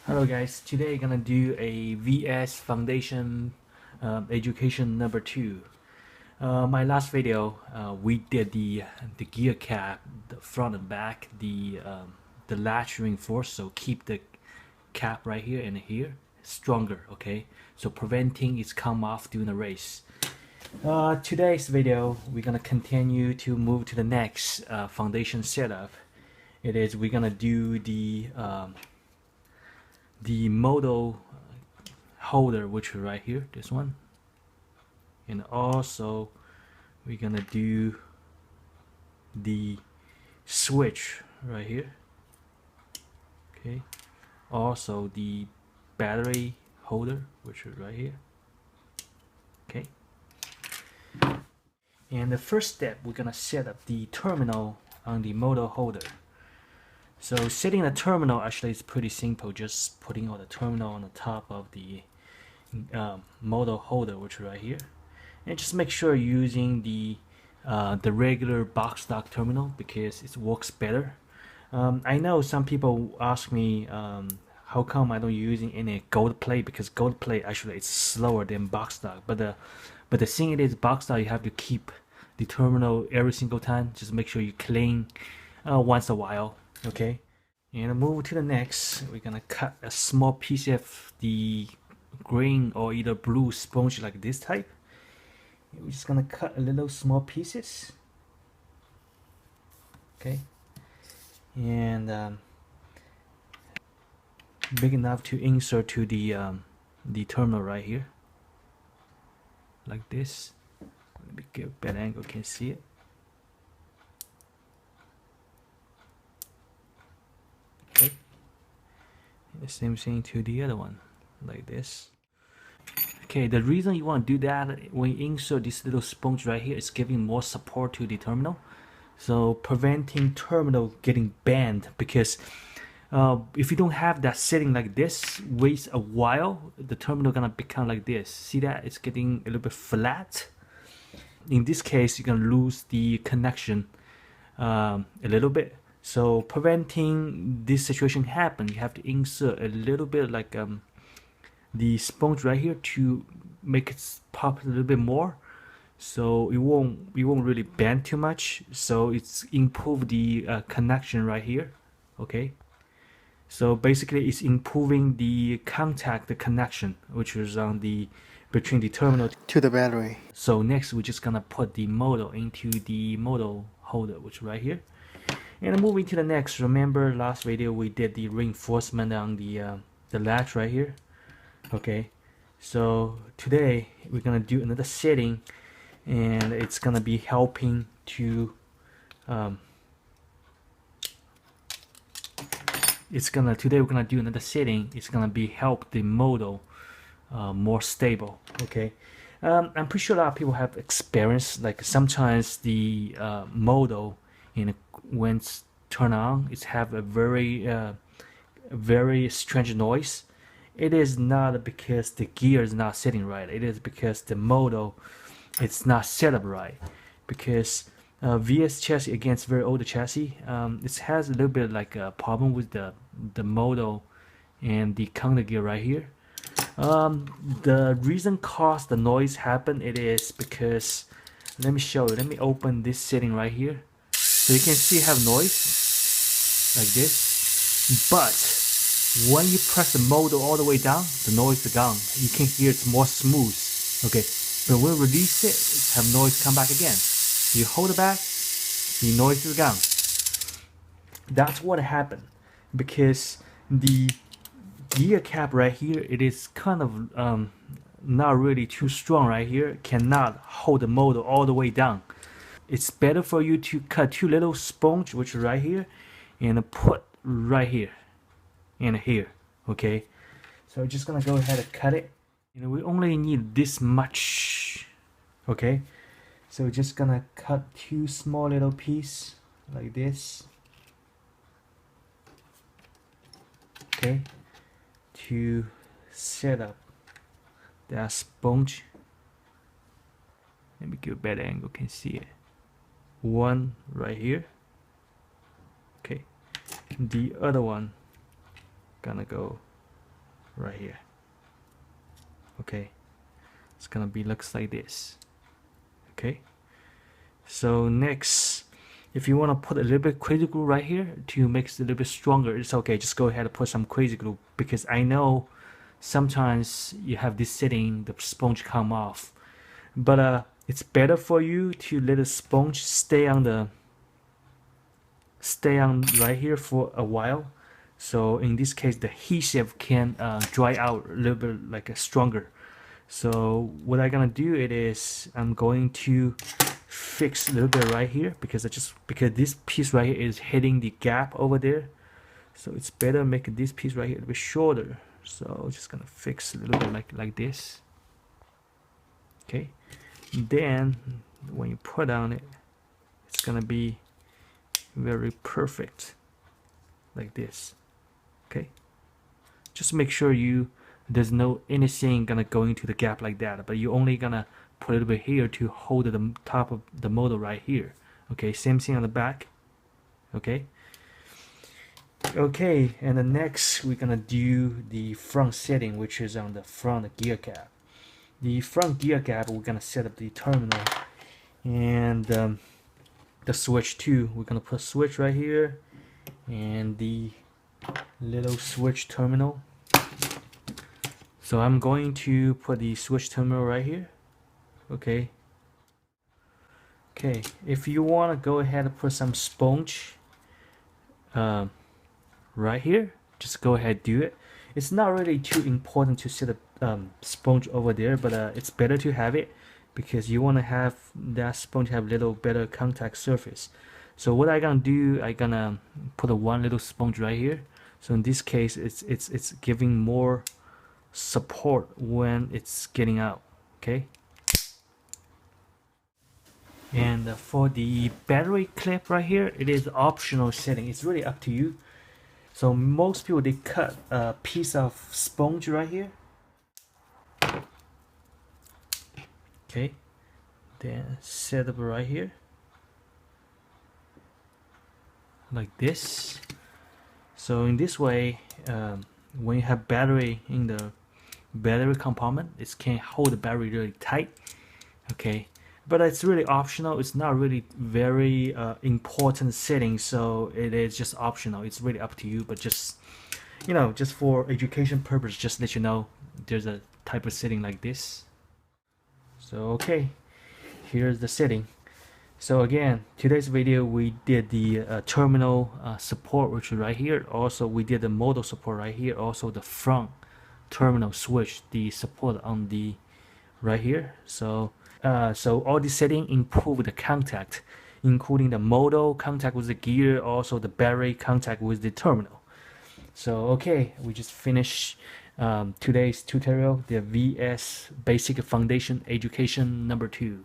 Hello guys, today I'm gonna do a VS Foundation education number 2. My last video we did the gear cap, the front and back, the latch reinforced, so keep the cap right here and here stronger, okay? So preventing its come off during the race. Today's video we're gonna continue to move to the next foundation setup. We're gonna do the model holder, which is right here, this one, and also we're gonna do the switch right here, okay, also the battery holder, which is right here, okay. And the first step, we're gonna set up the terminal on the model holder. So setting the terminal actually is pretty simple, just putting all the terminal on the top of the model holder, which is right here, and just make sure you're using the regular box stock terminal because it works better. I know some people ask me how come I don't using any gold plate, because gold plate actually it's slower than box stock, but the thing it is, box stock you have to keep the terminal every single time. Just make sure you clean once a while, okay. And move to the next, we're gonna cut a small piece of the green or either blue sponge like this type. We're just gonna cut a little small pieces, okay, and big enough to insert to the terminal right here, like this. Let me get a better angle, can see it. Okay, the same thing to the other one, like this. Okay, the reason you want to do that when you insert this little sponge right here is giving more support to the terminal, so preventing terminal getting bent, because if you don't have that sitting like this, waits a while, the terminal gonna become like this. See that it's getting a little bit flat. In this case, you're gonna lose the connection a little bit. So preventing this situation happen, you have to insert a little bit like the sponge right here to make it pop a little bit more, so it won't really bend too much. So it's improve the connection right here, okay. So basically it's improving the contact, the connection, which is on the between the terminal to the battery. So next we're just gonna put the model into the model holder, which is right here. And moving to the next, remember last video we did the reinforcement on the latch right here, okay. So today we're gonna do another setting, and it's gonna be helping to today we're gonna do another setting. It's gonna be help the model more stable, okay. I'm pretty sure a lot of people have experience, like sometimes the model when it's turned on, it's have a very strange noise. It is not because the gear is not sitting right, it is because the model it's not set up right. Because VS chassis against very old chassis, it has a little bit like a problem with the model and the counter gear right here. The reason cause the noise happen, it is because, let me show you, let me open this setting right here, so you can see have noise like this, but when you press the model all the way down, the noise is gone. You can hear it's more smooth, okay. But when you release it, it's have noise come back again. You hold it back, the noise is gone. That's what happened, because the gear cap right here, it is kind of not really too strong right here, cannot hold the motor all the way down. It's better for you to cut two little sponge, which is right here, and put right here and here, okay. So we're just gonna go ahead and cut it. We only need this much, okay. So we're just gonna cut two small little pieces like this, okay, to set up that sponge. Let me give a better angle, can see it. One right here, okay. The other one gonna go right here. Okay, it's gonna be looks like this. Okay, so next, if you want to put a little bit crazy glue right here to make it a little bit stronger, it's okay, just go ahead and put some crazy glue, because I know sometimes you have this setting, the sponge come off, but it's better for you to let the sponge stay on right here for a while. So in this case, the adhesive can dry out a little bit like a stronger. So what I'm gonna do it is I'm going to fix a little bit right here, because this piece right here is hitting the gap over there. So it's better make this piece right here a little bit shorter. So just gonna fix a little bit like this. Okay, then when you put on it, it's gonna be very perfect like this. Okay, just make sure there's no anything gonna go into the gap like that, but you're only gonna put a little bit here to hold the top of the motor right here. Okay, same thing on the back. Okay, and the next we're gonna do the front setting, which is on the front gear cap. The front gear cap, we're gonna set up the terminal and the switch too. We're gonna put a switch right here and the little switch terminal. So I'm going to put the switch terminal right here. Okay, if you want to go ahead and put some sponge right here, just go ahead do it. It's not really too important to set a sponge over there, but it's better to have it, because you want to have that sponge have a little better contact surface. So what I'm gonna do, I'm gonna put one little sponge right here. So in this case, it's giving more support when it's getting out. Okay, and for the battery clip right here, it is optional setting. It's really up to you. So most people, they cut a piece of sponge right here. Okay, then set up right here like this. So in this way, when you have battery in the battery compartment, it can hold the battery really tight. Okay, but it's really optional. It's not really very important setting, so it is just optional. It's really up to you, but just just for education purpose, just let you know there's a type of setting like this. So okay, here's the setting. So again, today's video we did the terminal support, which is right here. Also we did the motor support right here. Also the front terminal switch, the support on the right here. So all the setting improve the contact, including the motor contact with the gear, also the battery contact with the terminal. So okay, we just finished today's tutorial, the VS Basic Foundation Education number 2.